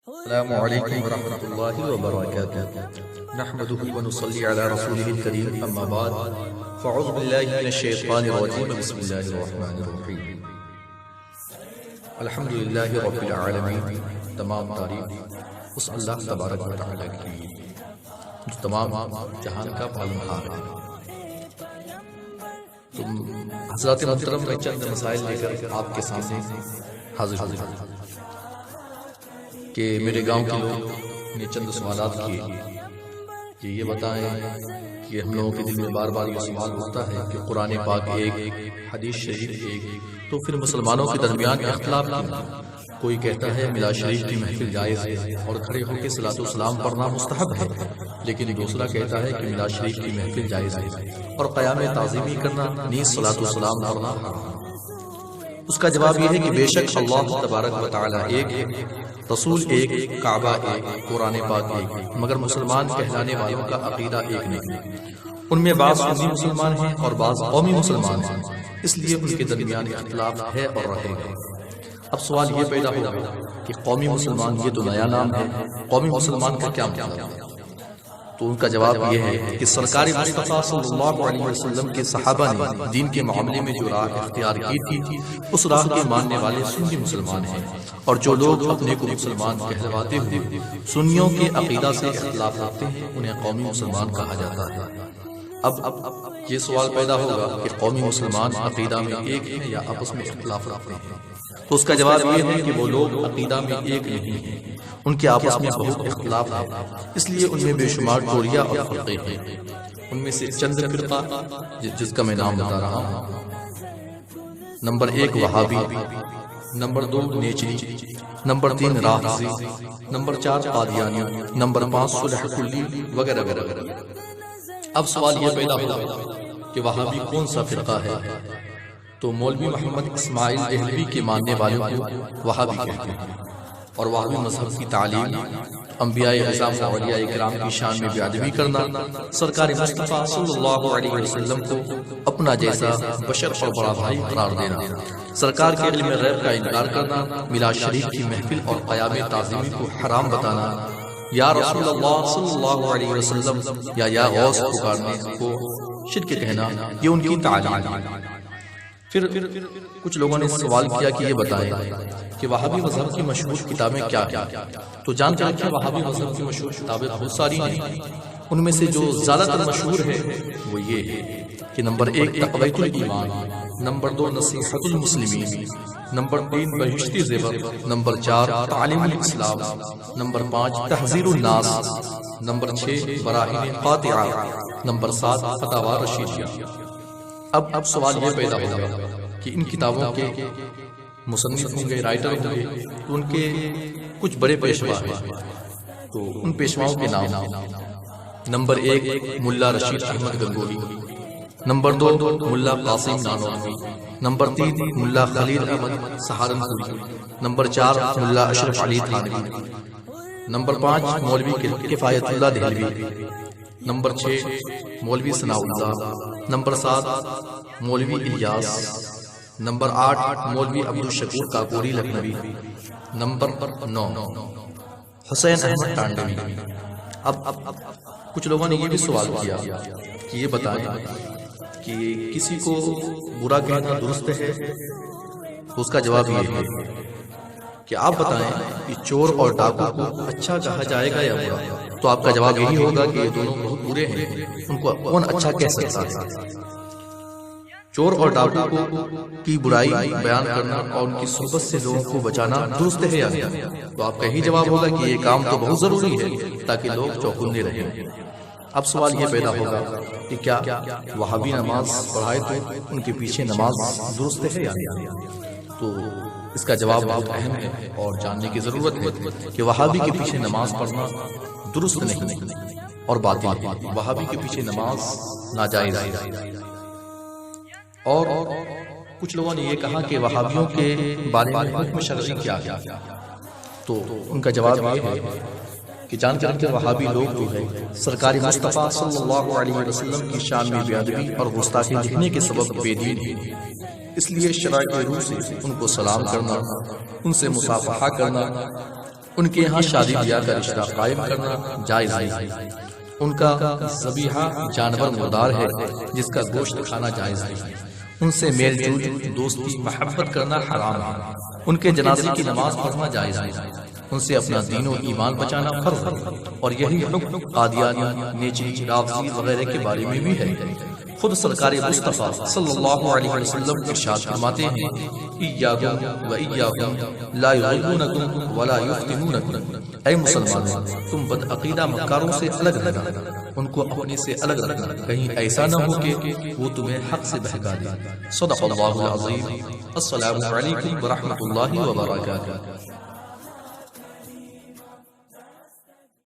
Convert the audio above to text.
السلام علیکم ورحمۃ اللہ وبرکاتہ نحمده ونصلي على رسوله الكريم اما بعد فاعوذ باللہ من الشیطان الرجیم بسم اللہ الرحمن الرحیم الحمدللہ رب العالمین تمام تعریف اس اللہ تبارک و تعالی کی جو تمام جہان کا پالنہار ہے۔ تم حضرات محترم میں چند مسائل لے کر آپ کے سامنے حاضر ہوں کہ میرے گاؤں کے لوگ نے چند سوالات کیے کہ یہ بتائیں کہ ہم لوگوں کے دل میں بار بار یہ سوال ہوتا ہے کہ قرآن پاک ایک، حدیث شریف ایک، تو پھر مسلمانوں کے درمیان اختلاف کیوں؟ کوئی کہتا ہے میلاد شریف کی محفل جائز ہے اور کھڑے ہو کے صلاۃ والسلام پڑھنا مستحب ہے، لیکن دوسرا کہتا ہے کہ میلاد شریف کی محفل جائز ہے اور قیام تعظیمی کرنا نیز صلاۃ والسلام پڑھنا حرام ہے۔ اس کا جواب یہ ہے کہ بے شک اللہ تبارک و تعالی ایک ہے، رسول ایک، کعبہ ایک، قرآن پاک ایک، مگر مسلمان کہلانے والوں کا عقیدہ ایک نہیں۔ ان میں بعض سنی مسلمان ہیں اور بعض قومی مسلمان ہیں، اس لیے ان کے درمیان اختلاف ہے اور رہے گا۔ اب سوال یہ پیدا ہوگا کہ قومی مسلمان یہ تو نیا نام ہے، قومی مسلمان کا کیا مطلب ہے؟ تو ان کا جواب یہ ہے کہ سرکار مصطفیٰ صلی اللہ علیہ وسلم کے صحابہ نے دین کے معاملے میں جو راہ اختیار کی تھی اس راہ کے ماننے والے سنی مسلمان ہیں، اور جو لوگ اپنے کو مسلمان کہلواتے ہوئے سنیوں کے عقیدہ سے اختلاف رکھتے ہیں انہیں قومی مسلمان کہا جاتا ہے۔ اب یہ سوال پیدا ہوگا کہ قومی مسلمان عقیدہ میں ایک ہیں یا آپس میں اختلاف رکھتے ہیں؟ تو اس کا جواب یہ ہے کہ وہ لوگ عقیدہ میں ایک نہیں ہیں، ان کے آپس میں بہت اختلاف ہے، اس لیے ان میں بے شمار ٹولیاں اور فرقے ہیں۔ ان میں سے چند فرقہ جس کا میں نام بتا رہا ہوں: نمبر 1 وہابی، نمبر 2 نیچری، نمبر 3 رافضی، نمبر 4 قادیانی، نمبر 5 صلح کلی وغیرہ وغیرہ۔ اب سوال یہ پیدا ہوگا کہ وہابی کون سا فرقہ ہے؟ تو مولوی محمد اسماعیل دہلوی کے ماننے والوں کو وہابی کہتے ہیں، اور وہابی مذہب کی تعلیم، انبیاء اعظام و اولیاء کرام کی شان میں بے ادبی کرنا، سرکار مصطفیٰ صلی اللہ علیہ وسلم کو اپنا جیسا بشر اور بڑا بھائی قرار دینا، سرکار کے علم غیب کا انکار کرنا، میلاد شریف کی محفل اور قیام تعظیمی کو حرام بتانا، یا رسول اللہ صلی اللہ علیہ وسلم یا غوث پکارنے کو شرک کہنا، یہ ان کی تعلیم ہے۔ پھر کچھ لوگوں نے سوال کیا کہ یہ بتائیں کہ وہابی مذہب کی مشہور کتابیں کیا ہیں؟ تو جان کر کہ وہابی مذہب کی مشہور کتابیں بہت ساری ہیں، ان میں سے جو زیادہ تر مشہور ہے وہ یہ ہے کہ نمبر 1 تقویۃ الایمان، نمبر 2 نصیحۃ المسلمین، نمبر 3 بہشتی زیور، نمبر 4 تعلیم الاسلام، نمبر 5 تحذیر الناس، نمبر 6 براہین قاطعہ، نمبر 7 فتاوی رشیدیہ۔ اب سوال یہ پیدا ہوگا کہ ان کتابوں کے مصنف ہوں گے، رائٹر ہوں گے، تو ان کے کچھ بڑے پیشوا ہیں، تو ان پیشواؤں کے نام: نمبر 1 ملا رشید احمد گنگوہی، نمبر 2 ملا قاسم نانوتوی، نمبر 3 ملا خلیل احمد سہارنپوری، نمبر 4 ملا اشرف علی تھانوی، نمبر 5 مولوی کفایت اللہ دہلوی، نمبر 6 مولوی ثناء اللہ، نمبر 7 مولوی الیاس، نمبر 8 مولوی عبدالشکور کاکوری لکھنوی، نمبر 9 حسین احمد ٹانڈوی۔ اب کچھ لوگوں نے یہ بھی سوال کیا کہ یہ بتائیں کہ کسی کو برا کہنا درست ہے؟ تو اس کا جواب یہ ہے کہ آپ بتائیں کہ چور اور ڈاکو کو اچھا کہا جائے گا یا برا؟ تو آپ کا جواب یہی ہوگا کہ یہ دونوں بہت برے ہیں، ان کو کون اچھا کہہ سکتا ہے؟ چور اور ڈاکو کی برائی بیان کرنا اور ان کی صحبت سے لوگوں کو بچانا درست ہے یا نہیں؟ تو آپ کا یہی جواب ہوگا کہ یہ کام تو بہت ضروری ہے تاکہ لوگ چوکنے رہیں۔ اب سوال یہ پیدا ہوگا کہ کیا وہابی نماز پڑھائے تو ان کے پیچھے نماز درست ہے یا نہیں؟ تو اس کا جواب بہت اہم ہے اور جاننے کی ضرورت ہے کہ وہابی کے پیچھے نماز پڑھنا درست نہیں اور باطل ہے، وہابی کے پیچھے نماز ناجائز ہے۔ اور کچھ لوگوں نے یہ کہا کہ وہابیوں کے بارے میں حکم شرعی کیا ہے؟ تو ان کا جواب یہ ہے کہ جان کر کے وہابی لوگ جو ہے سرکار مصطفیٰ صلی اللہ علیہ وسلم کی شان میں بے ادبی اور گستاخی لکھنے کے سبب بے دین ہیں، اس لیے شرع کے روح سے ان کو سلام کرنا، ان سے مصافحہ کرنا، ان کے یہاں شادی بیاہ کا رشتہ قائم کرنا جائز ہے، ان کا ذبیحہ جانور مردار ہے جس کا گوشت کھانا جائز ہے، ان سے میل جول دوستی محبت کرنا حرام ہے، ان کے جنازے کی نماز پڑھنا جائز ہے، ان سے اپنا دین و ایمان بچانا فرض ہے، اور یہی حکم قادیانی، نیچی، رافضی وغیرہ کے بارے میں بھی ہے۔ خود سرکار مصطفیٰ صلی اللہ علیہ وسلم ارشاد فرماتے ہیں، ایاکم و ایاکم لا یغلونکم ولا یفتنونکم، اے مسلمانوں تم بد عقیدہ مکاروں سے الگ رہنا، ان کو اپنے سے الگ رکھنا، کہیں ایسا نہ ہو کہ وہ تمہیں حق سے بہکا دے۔ صدق اللہ العظیم۔ السلام علیکم ورحمۃ اللہ وبرکاتہ۔